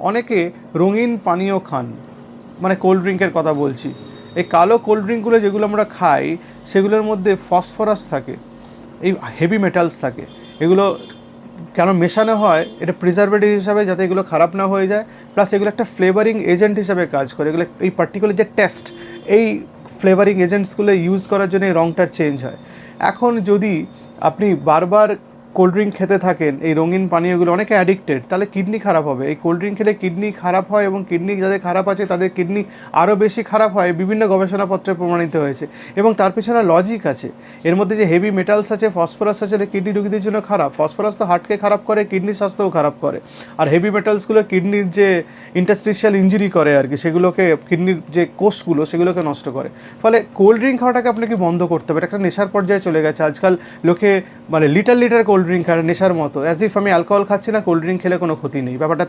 অনেকে রঙিন পানীয় খান, মানে কোল্ড ড্রিঙ্কের কথা বলছি। এই কালো কোল্ড ড্রিঙ্কগুলো যেগুলো আমরা খাই সেগুলোর মধ্যে ফসফরাস থাকে, এই হেভি মেটালস থাকে। এগুলো কেন মেশানো হয়, এটা প্রিজারভেটিভ হিসাবে, যাতে এগুলো খারাপ না হয়ে যায়, প্লাস এগুলো একটা ফ্লেভারিং এজেন্ট হিসাবে কাজ করে। এগুলো এই পার্টিকুলার যে টেস্ট, এই ফ্লেভারিং এজেন্টসগুলো ইউজ করার জন্য এই রঙটার চেঞ্জ হয়। এখন যদি আপনি বারবার কোল্ড ড্রিঙ্ক খেতে থাকেন, এই রঙিন পানীয়গুলো, অনেকে অ্যাডিক্টেড, তাহলে কিডনি খারাপ হবে। এই কোল্ড ড্রিঙ্ক খেলে কিডনি খারাপ হয়, এবং কিডনি যাদের খারাপ আছে তাদের কিডনি আরও বেশি খারাপ হয়, বিভিন্ন গবেষণাপত্রে প্রমাণিত হয়েছে। এবং তার পিছনে লজিক আছে। এর মধ্যে যে হেভি মেটালস আছে, ফসফরাস আছে, এটা কিডনি রোগীদের জন্য খারাপ। ফসফরাস তো হার্টকে খারাপ করে, কিডনির স্বাস্থ্যও খারাপ করে। আর হেভি মেটালসগুলো কিডনির যে ইন্টারস্টিশিয়াল ইঞ্জুরি করে আর কি, সেগুলোকে, কিডনির যে কোষগুলো সেগুলোকে নষ্ট করে। ফলে কোল্ড ড্রিঙ্ক খাওয়াটাকে আপনাকে বন্ধ করতে হবে। এটা একটা নেশার পর্যায়ে চলে গেছে আজকাল। লোকে মানে লিটার লিটার কোল্ড ড্রিঙ্ক খায় নেশার মতো, অ্যাজ ইফ আমি অ্যালকোহল খাচ্ছি না, কোল্ড ড্রিঙ্ক খেলে কোনো ক্ষতি নেই, ব্যাপারটা